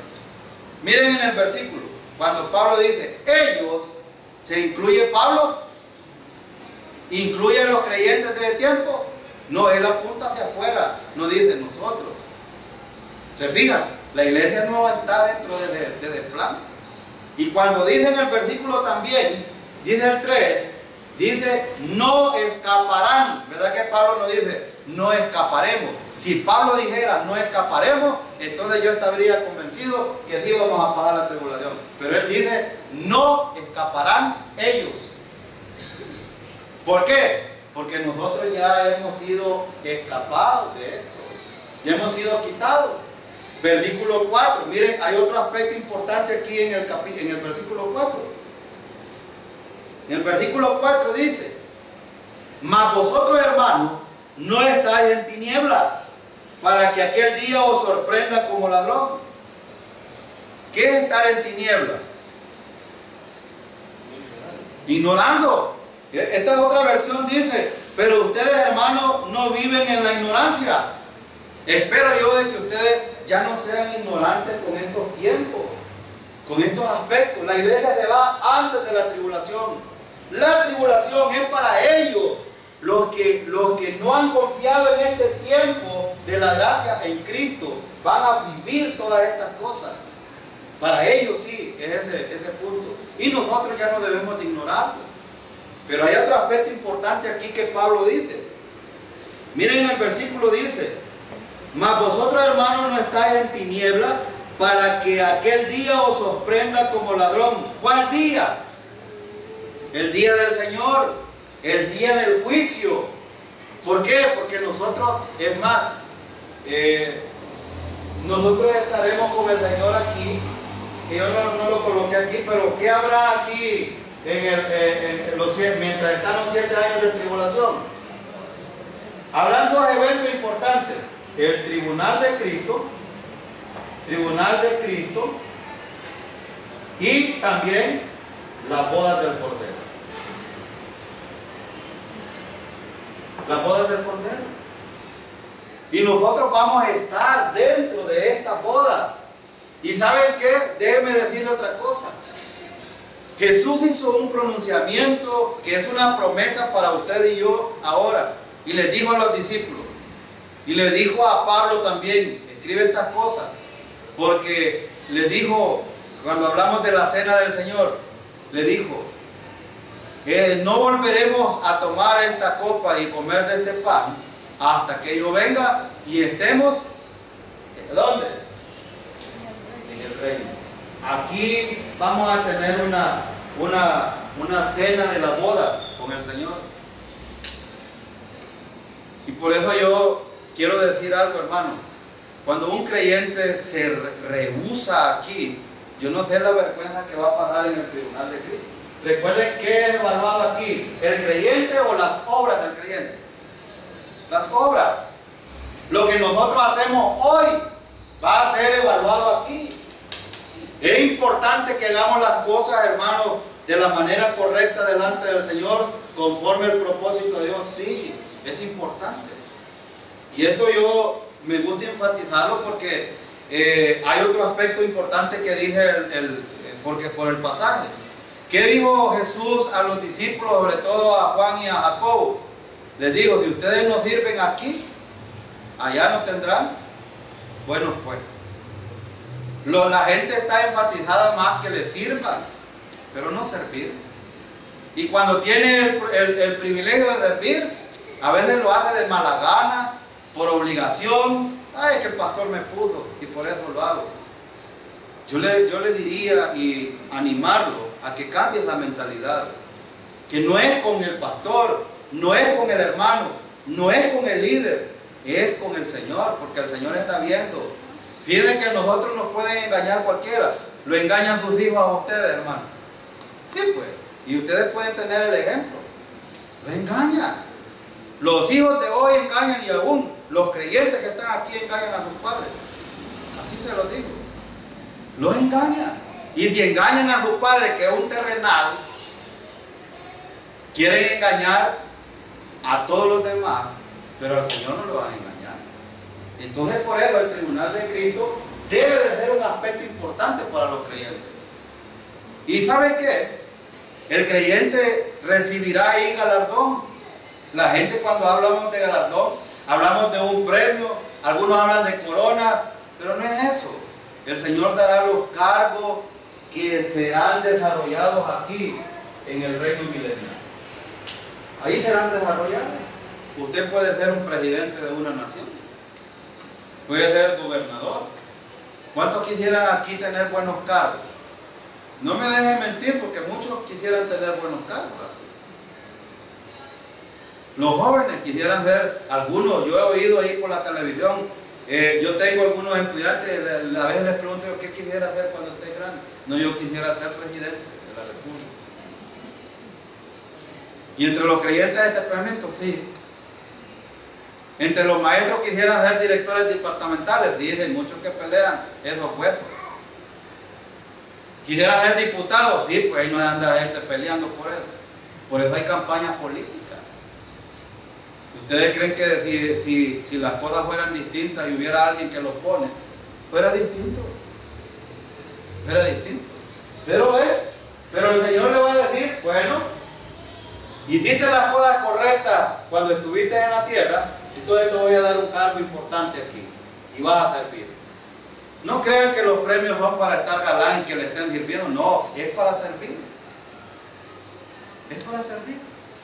[SPEAKER 1] Miren en el versículo, cuando Pablo dice, ellos, ¿se incluye Pablo? ¿Incluye a los creyentes de tiempo? No, él apunta hacia afuera, no dice nosotros. ¿Se fijan? La iglesia no está dentro del plan. Y cuando dice en el versículo también, dice el 3, dice, no escaparán. ¿Verdad que Pablo no dice, no escaparemos? Si Pablo dijera, no escaparemos, entonces yo estaría convencido que sí vamos a pasar la tribulación. Pero él dice, no escaparán ellos. ¿Por qué? Porque nosotros ya hemos sido escapados de esto. Ya hemos sido quitados. Versículo 4. Miren, hay otro aspecto importante aquí en el versículo 4. En el versículo 4 dice, mas vosotros, hermanos, no estáis en tinieblas, para que aquel día os sorprenda como ladrón. ¿Qué es estar en tinieblas? Ignorando. Esta otra versión dice, pero ustedes, hermanos, no viven en la ignorancia. Espero yo de que ustedes ya no sean ignorantes con estos tiempos, con estos aspectos. La iglesia se va antes de la tribulación. La tribulación es para ellos, los que no han confiado en este tiempo de la gracia en Cristo. Van a vivir todas estas cosas. Para ellos sí, es ese punto. Y nosotros ya no debemos de ignorarlo. Pero hay otro aspecto importante aquí que Pablo dice. Miren en el versículo dice, mas vosotros, hermanos, no estáis en tinieblas, para que aquel día os sorprenda como ladrón. ¿Cuál día? El día del Señor, el día del juicio. ¿Por qué? Porque nosotros, es más, nosotros estaremos con el Señor aquí, que yo no lo coloqué aquí, pero ¿qué habrá aquí mientras están los 7 años de tribulación? Habrán dos eventos importantes: el tribunal de Cristo, y también las bodas del Cordero. Las bodas del Cordero. Y nosotros vamos a estar dentro de estas bodas. ¿Y saben qué? Déjenme decirle otra cosa. Jesús hizo un pronunciamiento que es una promesa para usted y yo ahora. Y les dijo a los discípulos. Y le dijo a Pablo también, escribe estas cosas. Porque le dijo, cuando hablamos de la cena del Señor, le dijo, no volveremos a tomar esta copa y comer de este pan hasta que yo venga y estemos, ¿dónde? En el reino. Aquí vamos a tener una cena de la boda con el Señor. Y por eso yo quiero decir algo, hermano. Cuando un creyente se rehúsa aquí, yo no sé la vergüenza que va a pasar en el tribunal de Cristo. Recuerden qué es evaluado aquí, el creyente o las obras del creyente. Las obras. Lo que nosotros hacemos hoy va a ser evaluado aquí. Es importante que hagamos las cosas, hermanos, de la manera correcta delante del Señor, conforme al propósito de Dios. Sí, es importante. Y esto yo me gusta enfatizarlo porque hay otro aspecto importante que dije por el pasaje. ¿Qué dijo Jesús a los discípulos, sobre todo a Juan y a Jacobo? Les digo, si ustedes no sirven aquí, allá no tendrán. Bueno, pues la gente está enfatizada más que le sirvan, pero no servir. Y cuando tiene el privilegio de servir, a veces lo hace de mala gana, por obligación. Ay, es que el pastor me puso y por eso lo hago. Yo le diría y animarlo a que cambie la mentalidad. Que no es con el pastor, no es con el hermano, no es con el líder, es con el Señor, porque el Señor está viendo. Fíjense que nosotros nos pueden engañar cualquiera. Lo engañan sus hijos a ustedes, hermano. Sí, pues. Y ustedes pueden tener el ejemplo. Lo engañan. Los hijos de hoy engañan, y aún los creyentes que están aquí engañan a sus padres. Así se los digo. Los engañan. Y si engañan a sus padres, que es un terrenal, quieren engañar a todos los demás, pero al Señor no lo van a engañar. Entonces, por eso el tribunal de Cristo debe de ser un aspecto importante para los creyentes. ¿Y sabe qué? El creyente recibirá ahí galardón. La gente, cuando hablamos de galardón, hablamos de un premio, algunos hablan de corona, pero no es eso. El Señor dará los cargos que serán desarrollados aquí en el reino milenial. Ahí serán desarrollados. Usted puede ser un presidente de una nación, puede ser gobernador. ¿Cuántos quisieran aquí tener buenos cargos? No me dejen mentir, porque muchos quisieran tener buenos cargos aquí. Los jóvenes quisieran ser, algunos, yo he oído ahí por la televisión, yo tengo algunos estudiantes, a veces les pregunto, ¿qué quisiera hacer cuando esté grande? No, yo quisiera ser presidente de la República. Y entre los creyentes de este parlamento, sí. Entre los maestros quisieran ser directores departamentales, sí, hay muchos que pelean esos huesos. Quisiera ser diputado, sí, pues ahí no anda gente peleando por eso. Por eso hay campañas políticas. ¿Ustedes creen que si las cosas fueran distintas y hubiera alguien que los pone, fuera distinto? Fuera distinto. Pero el Señor le va a decir, bueno, hiciste las cosas correctas cuando estuviste en la tierra, entonces te voy a dar un cargo importante aquí y vas a servir. No crean que los premios son para estar galán y que le estén sirviendo, no, es para servir. Es para servir.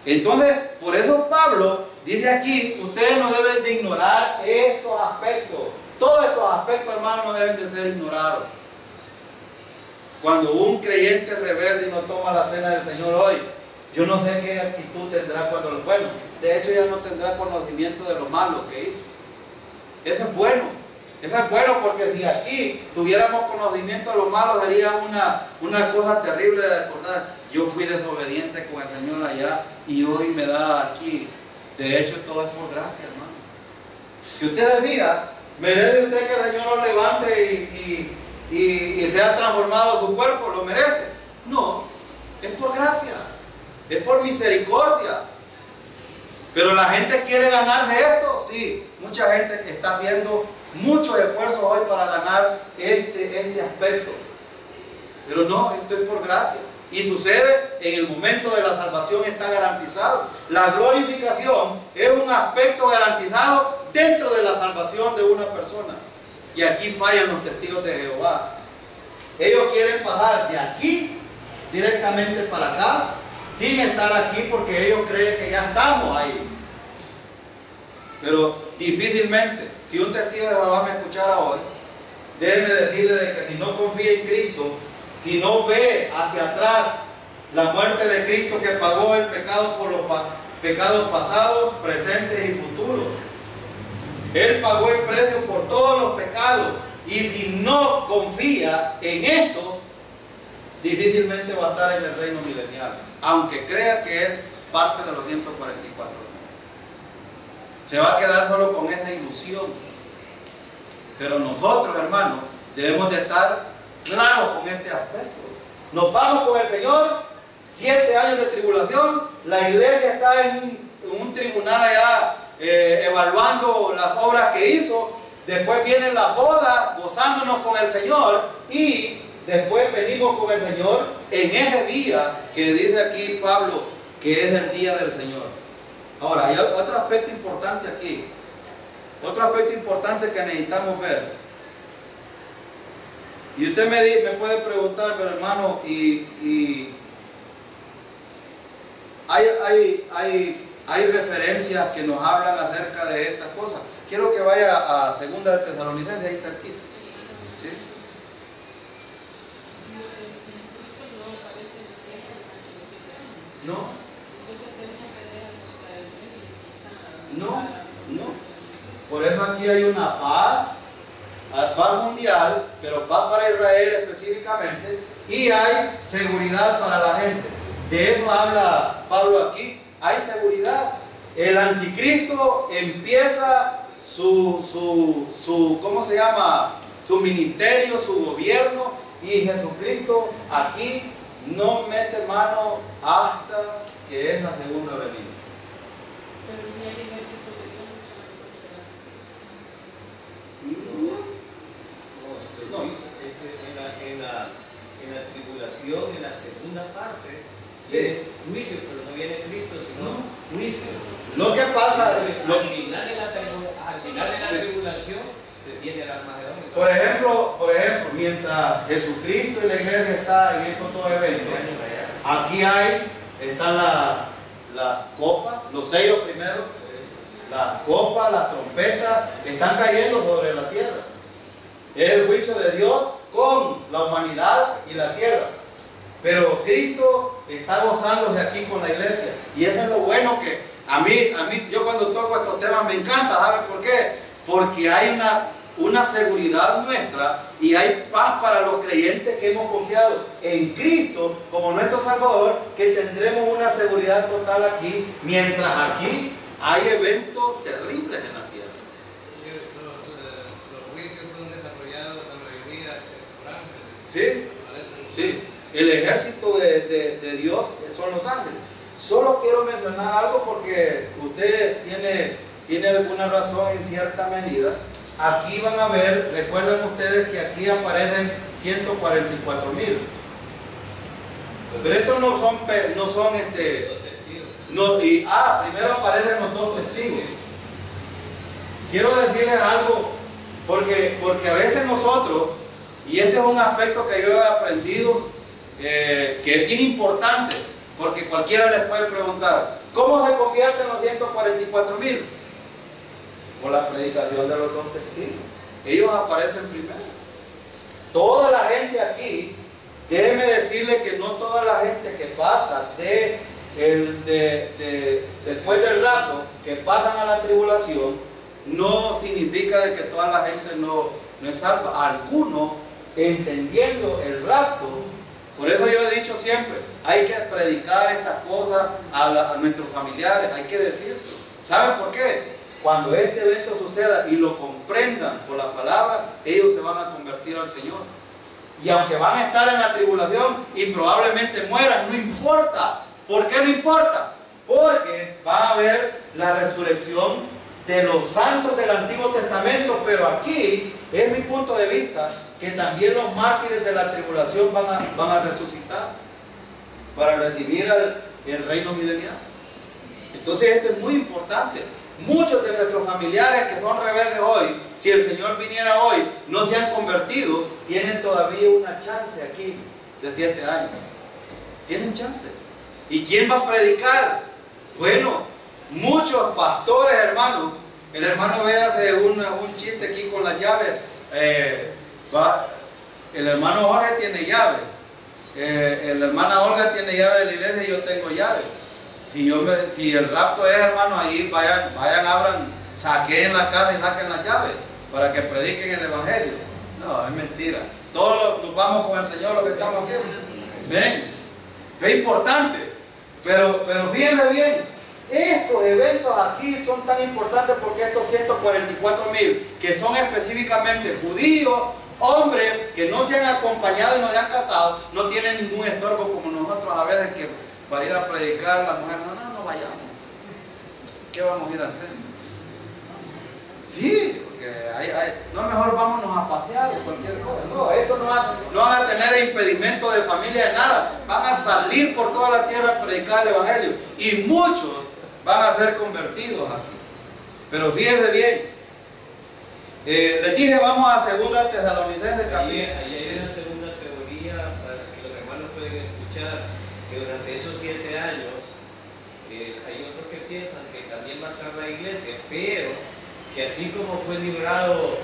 [SPEAKER 1] Entonces, por eso Pablo dice aquí, ustedes no deben de ignorar estos aspectos. Todos estos aspectos, hermanos, no deben de ser ignorados. Cuando un creyente rebelde no toma la cena del Señor hoy, yo no sé qué actitud tendrá cuando lo bueno. De hecho, ya no tendrá conocimiento de lo malo que hizo. Eso es bueno. Eso es bueno, porque si aquí tuviéramos conocimiento de lo malo, sería una cosa terrible de recordar. Yo fui desobediente con el Señor allá y hoy me da aquí. De hecho, todo es por gracia, hermano. Que usted diga, merece usted que el Señor lo levante y sea transformado su cuerpo, ¿lo merece? No, es por gracia, es por misericordia. Pero la gente quiere ganar de esto, sí. Mucha gente que está haciendo muchos esfuerzos hoy para ganar este aspecto. Pero no, esto es por gracia. Y sucede en el momento de la salvación, está garantizado. La glorificación es un aspecto garantizado dentro de la salvación de una persona. Y aquí fallan los testigos de Jehová. Ellos quieren pasar de aquí directamente para acá, sin estar aquí, porque ellos creen que ya estamos ahí. Pero difícilmente, si un testigo de Jehová me escuchara hoy, déjeme decirle de que si no confía en Cristo, si no ve hacia atrás la muerte de Cristo que pagó el pecado por los pecados pasados, presentes y futuros, Él pagó el precio por todos los pecados, y si no confía en esto, difícilmente va a estar en el reino milenial, aunque crea que es parte de los 144. Se va a quedar solo con esa ilusión. Pero nosotros, hermanos, debemos de estar claros con este aspecto. Nos vamos con el Señor, 7 años de tribulación, la iglesia está en un tribunal allá evaluando las obras que hizo, después viene la boda gozándonos con el Señor, y después venimos con el Señor en ese día que dice aquí Pablo que es el día del Señor. Ahora, hay otro aspecto importante aquí, otro aspecto importante que necesitamos ver. Y usted me puede preguntar, pero hermano, hay referencias que nos hablan acerca de estas cosas. Quiero que vaya a 2 de Tesalonicenses, ahí cerquita. ¿Sí? No. No. Por eso aquí hay una paz, paz mundial, pero paz para Israel específicamente, y hay seguridad para la gente. De eso habla Pablo aquí. Hay seguridad. El anticristo empieza ¿cómo se llama? Su ministerio, su gobierno, y Jesucristo aquí no mete mano hasta que es la segunda venida.
[SPEAKER 2] Pero si hay ejército de Dios,
[SPEAKER 3] no, en la tribulación, en la segunda parte,
[SPEAKER 1] sí,
[SPEAKER 3] juicio, pero no viene Cristo, sino juicio.
[SPEAKER 1] Lo que pasa,
[SPEAKER 3] al final de la tribulación viene el Armagedón.
[SPEAKER 1] por ejemplo, mientras Jesucristo y la iglesia está en estos dos eventos, aquí están las copas, los sellos primeros, las copas, las trompetas, están cayendo sobre la tierra. Es el juicio de Dios con la humanidad y la tierra. Pero Cristo está gozándose aquí con la iglesia. Y eso es lo bueno que a mí, yo cuando toco estos temas me encanta. ¿Saben por qué? Porque hay una seguridad nuestra y hay paz para los creyentes que hemos confiado en Cristo como nuestro Salvador, que tendremos una seguridad total aquí, mientras aquí hay eventos terribles en la tierra.
[SPEAKER 4] Los juicios son desarrollados la mayoría por ángeles.
[SPEAKER 1] ¿Sí? Sí. El ejército de Dios son los ángeles. Solo quiero mencionar algo porque usted tiene alguna razón en cierta medida. Aquí van a ver, recuerden ustedes que aquí aparecen 144,000. Pero estos no son primero aparecen los dos testigos. Quiero decirles algo, porque a veces nosotros, y este es un aspecto que yo he aprendido, que es bien importante, porque cualquiera les puede preguntar, ¿cómo se convierten los 144,000? Por la predicación de los dos testigos. Ellos aparecen primero. Toda la gente aquí, déjeme decirle que no toda la gente que pasa después del rapto, que pasan a la tribulación, no significa de que toda la gente no es salva. Algunos, entendiendo el rapto, por eso yo he dicho siempre, hay que predicar estas cosas a nuestros familiares, hay que decírselo. ¿Saben por qué? Cuando este evento suceda y lo comprendan por la palabra, ellos se van a convertir al Señor. Y aunque van a estar en la tribulación y probablemente mueran, no importa. ¿Por qué no importa? Porque va a haber la resurrección de los santos del Antiguo Testamento, pero aquí es mi punto de vista que también los mártires de la tribulación van a resucitar para recibir el reino milenial. Entonces esto es muy importante. Muchos de nuestros familiares que son rebeldes hoy, si el Señor viniera hoy, no se han convertido, tienen todavía una chance aquí de 7 años. Tienen chance. ¿Y quién va a predicar? Bueno, muchos pastores, hermanos. El hermano vea de un chiste aquí con las llaves. El hermano Jorge tiene llave. La hermana Olga tiene llave de la iglesia y yo tengo llave. Si el rapto es, hermano, ahí vayan, abran, saquen la casa y saquen las llaves para que prediquen el evangelio. No, es mentira. Todos nos vamos con el Señor, los que estamos aquí. Ven, es importante. Pero fíjense bien, estos eventos aquí son tan importantes porque estos 144,000, que son específicamente judíos, hombres que no se han acompañado y no se han casado, no tienen ningún estorbo como nosotros a veces que para ir a predicar la mujer, no vayamos. ¿Qué vamos a ir a hacer? Sí, porque no, mejor vámonos a pasear o cualquier cosa. No, estos no van a tener impedimento de familia de nada. Van a salir por toda la tierra a predicar el evangelio. Y muchos van a ser convertidos aquí. Pero fíjense bien. Les dije, vamos a 2 Tesalonicenses capítulo.
[SPEAKER 3] Ahí hay una segunda teoría para que los hermanos pueden escuchar, que durante esos 7 años hay otros que piensan que también va a estar la iglesia, pero que así como fue librado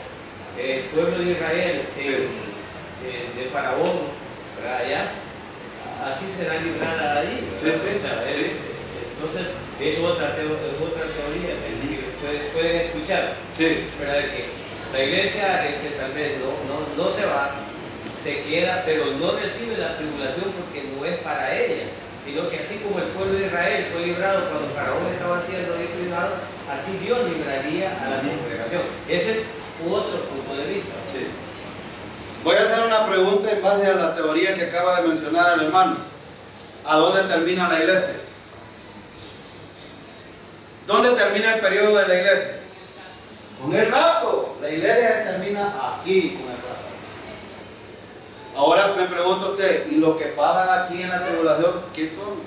[SPEAKER 3] el pueblo de Israel de Faraón, ¿verdad? Allá, así será librada ahí.
[SPEAKER 1] Sí.
[SPEAKER 3] Entonces es otra teoría. pueden escuchar.
[SPEAKER 1] Sí.
[SPEAKER 3] ¿Verdad? De que la iglesia tal vez no se va, se queda, pero no recibe la tribulación porque no es para ella, sino que así como el pueblo de Israel fue librado cuando Faraón estaba siendo librado, así Dios libraría a la congregación. Ese es otro punto de vista.
[SPEAKER 1] Sí. Voy a hacer una pregunta en base a la teoría que acaba de mencionar el hermano. ¿A dónde termina la iglesia? ¿Dónde termina el periodo de la iglesia? Con el rapto. La iglesia termina aquí con el rapto. Ahora me pregunto usted, ¿y los que pasan aquí en la tribulación, qué son?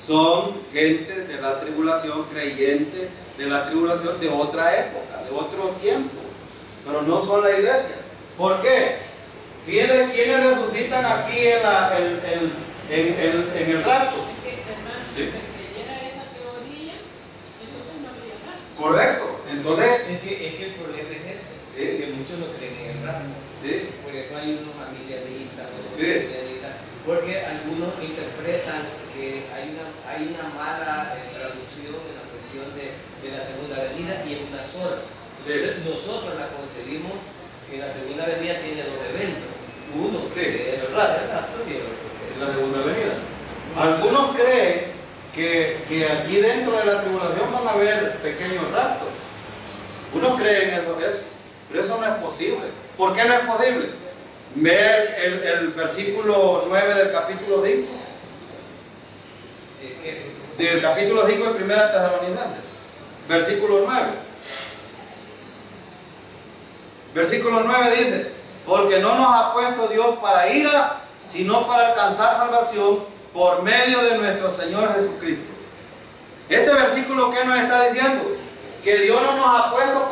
[SPEAKER 1] Son gente de la tribulación, creyentes de la tribulación de otra época, de otro tiempo, pero no son la iglesia. ¿Por qué? Fíjense quiénes resucitan aquí en el rapto.
[SPEAKER 2] Hermano,
[SPEAKER 1] Sí.
[SPEAKER 2] si se creyera esa teoría, entonces no habría nada.
[SPEAKER 1] Correcto. Entonces,
[SPEAKER 3] Es que el problema es ese,
[SPEAKER 1] sí,
[SPEAKER 3] que muchos no creen en el rapto.
[SPEAKER 1] sí,
[SPEAKER 3] Por eso hay unos familiaristas, porque algunos interpretan que hay una mala traducción en la cuestión de la segunda venida y es una sola.
[SPEAKER 1] sí.
[SPEAKER 3] Entonces nosotros la concebimos que la segunda venida tiene dos eventos. Uno
[SPEAKER 1] Sí,
[SPEAKER 3] que es
[SPEAKER 1] el rapto.
[SPEAKER 3] y el otro que es
[SPEAKER 1] la segunda venida. Algunos creen que aquí dentro de la tribulación van a haber pequeños raptos. Unos creen eso, pero eso no es posible. ¿Por qué no es posible? Ve el versículo 9 del capítulo 5. Del capítulo 5 de Primera Tesalonicenses. Versículo 9. Versículo 9 dice: porque no nos ha puesto Dios para ira, sino para alcanzar salvación por medio de nuestro Señor Jesucristo. Este versículo, ¿qué nos está diciendo? Que Dios no nos ha puesto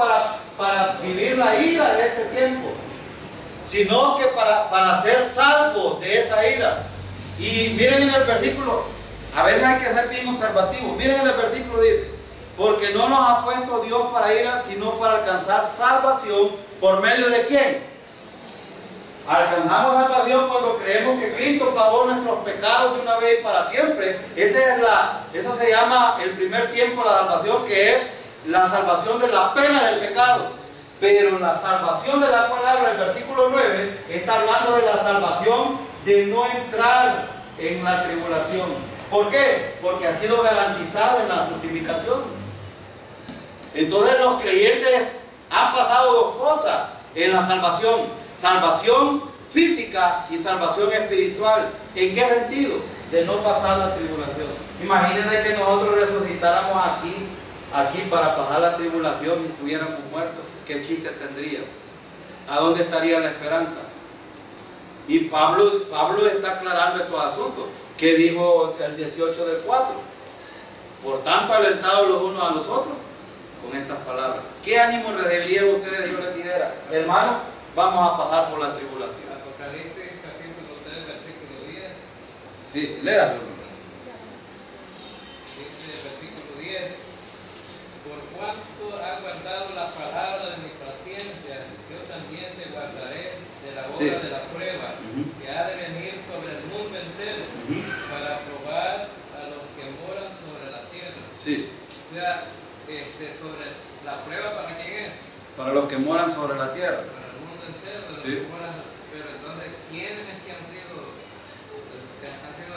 [SPEAKER 1] para vivir la ira de este tiempo, sino que para ser salvos de esa ira. Y miren en el versículo, a veces hay que ser bien observativos. Miren en el versículo, dice: porque no nos ha puesto Dios para ira, sino para alcanzar salvación. ¿Por medio de quién? Alcanzamos salvación cuando creemos que Cristo pagó nuestros pecados de una vez y para siempre. Eso se llama el primer tiempo la salvación, que es la salvación de la pena del pecado. Pero la salvación de la cual habla el versículo 9 está hablando de la salvación de no entrar en la tribulación. ¿Por qué? Porque ha sido garantizado en la justificación. Entonces los creyentes han pasado dos cosas en la salvación: salvación física y salvación espiritual. ¿En qué sentido? De no pasar la tribulación. Imagínense que nosotros resucitáramos aquí para pasar la tribulación y estuviéramos muertos. ¿Qué chiste tendría? ¿A dónde estaría la esperanza? Y Pablo está aclarando estos asuntos. ¿Qué dijo el 18 del 4? Por tanto, alentados los unos a los otros con estas palabras. ¿Qué ánimo recibirían ustedes si yo les dijera: hermano, vamos a pasar por la tribulación?
[SPEAKER 4] Apocalipsis capítulo 3, versículo 10.
[SPEAKER 1] Sí, léalo.
[SPEAKER 4] Dice el versículo 10: por cuanto has guardado la palabra de mi paciencia, yo también te guardaré de la hora
[SPEAKER 1] Sí.
[SPEAKER 4] de la prueba, que ha de venir sobre el mundo entero, para probar a los que moran sobre la tierra.
[SPEAKER 1] Sí.
[SPEAKER 4] O sea, sobre la prueba, ¿para quién es?
[SPEAKER 1] Para los que moran sobre la tierra.
[SPEAKER 4] Para el mundo entero, los
[SPEAKER 1] Sí.
[SPEAKER 4] que moran. Pero entonces, ¿quiénes es que han sido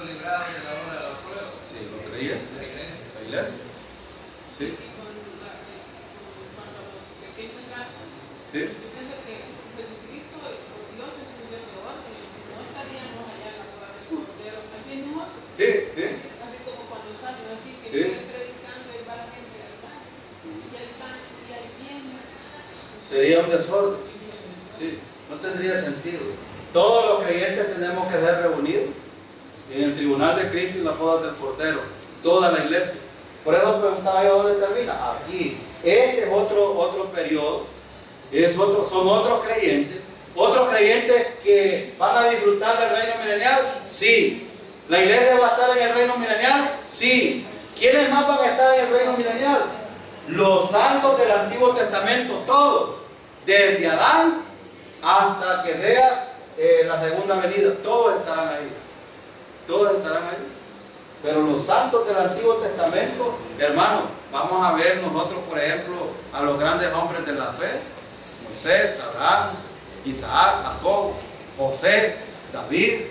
[SPEAKER 4] librados de la hora de la prueba?
[SPEAKER 1] Sí, lo creía.
[SPEAKER 4] La iglesia.
[SPEAKER 1] La iglesia. Sí.
[SPEAKER 2] Y cuanto a los pequeños raptos,
[SPEAKER 1] Sí.
[SPEAKER 2] yo pienso que Jesucristo o Dios es un Dios de orden, si no estaríamos allá en la boda del Cordero, también nosotros.
[SPEAKER 1] Sí, sí.
[SPEAKER 2] Así como cuando salen aquí, que
[SPEAKER 1] Sí.
[SPEAKER 2] siguen predicando y va la gente al baño, y al baño, y al bien.
[SPEAKER 1] Sería un desorden. Sí, no tendría sentido. Todos los creyentes tenemos que ser reunidos en el tribunal de Cristo y las bodas del Cordero. Toda la iglesia. Por eso preguntaba yo dónde termina. Aquí. Este es otro periodo. Son otros creyentes que van a disfrutar del reino milenial. Sí. ¿La iglesia va a estar en el reino milenial? Sí. ¿Quiénes más van a estar en el reino milenial? Los santos del Antiguo Testamento, todos, desde Adán hasta que sea la segunda venida, todos estarán ahí. Todos estarán ahí. Pero los santos del Antiguo Testamento, hermano, vamos a ver nosotros, por ejemplo, a los grandes hombres de la fe: Moisés, Abraham, Isaac, Jacob, José, David.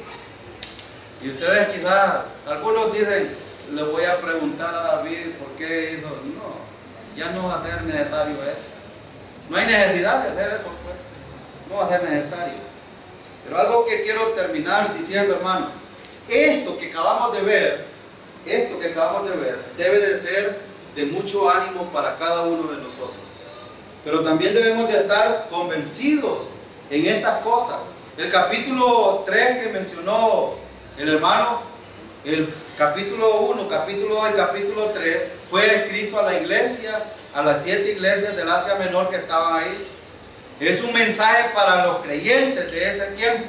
[SPEAKER 1] Y ustedes quizás, algunos dicen, le voy a preguntar a David por qué hizo. No, ya no va a ser necesario eso. No hay necesidad de hacer eso, pues. No va a ser necesario. Pero algo que quiero terminar diciendo, hermano: esto que acabamos de ver, debe de ser de mucho ánimo para cada uno de nosotros. Pero también debemos de estar convencidos en estas cosas. El capítulo 3 que mencionó el hermano, el capítulo 1, capítulo 2 y capítulo 3, fue escrito a la iglesia, a las 7 iglesias del Asia Menor que estaban ahí. Es un mensaje para los creyentes de ese tiempo.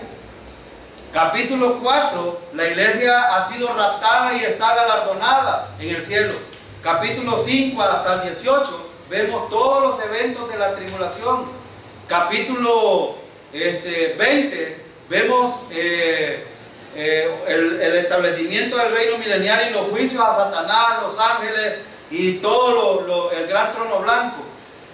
[SPEAKER 1] Capítulo 4, la iglesia ha sido raptada y está galardonada en el cielo. Capítulo 5 hasta el 18, vemos todos los eventos de la tribulación. Capítulo 20, vemos el establecimiento del reino milenial y los juicios a Satanás, los ángeles y todo el gran trono blanco.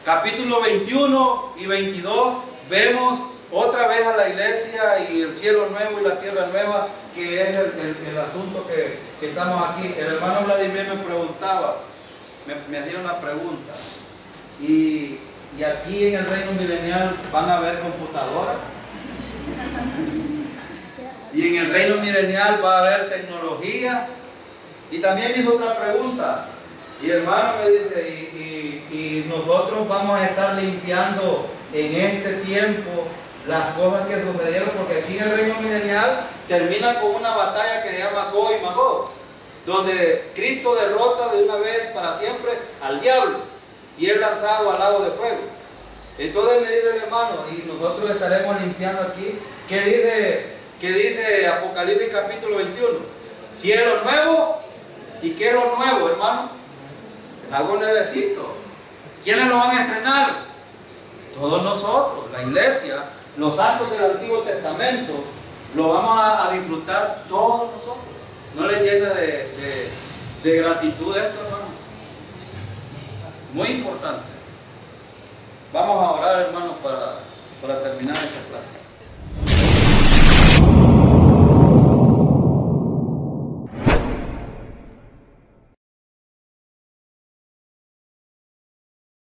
[SPEAKER 1] Capítulo 21 y 22, vemos otra vez a la iglesia y el cielo nuevo y la tierra nueva, que es el asunto que estamos aquí. El hermano Vladimir me preguntaba, me hacía una pregunta: y aquí en el reino milenial van a haber computadoras, y en el reino milenial va a haber tecnología. Y también me hizo otra pregunta, y el hermano me dice: y nosotros vamos a estar limpiando en este tiempo las cosas que sucedieron, porque aquí en el reino milenial termina con una batalla que se llama Gog y Magog, donde Cristo derrota de una vez para siempre al diablo y es lanzado al lago de fuego. Entonces me dice el hermano: y nosotros estaremos limpiando aquí. ¿Qué dice Apocalipsis capítulo 21? Cielo nuevo. ¿Y qué es lo nuevo, hermano? Es algo nuevecito. ¿Quiénes lo van a estrenar? Todos nosotros, la iglesia, los santos del Antiguo Testamento. Lo vamos a disfrutar todos nosotros. ¿No les llena de gratitud esto, hermano? Muy importante. Vamos a orar, hermanos, para terminar esta clase.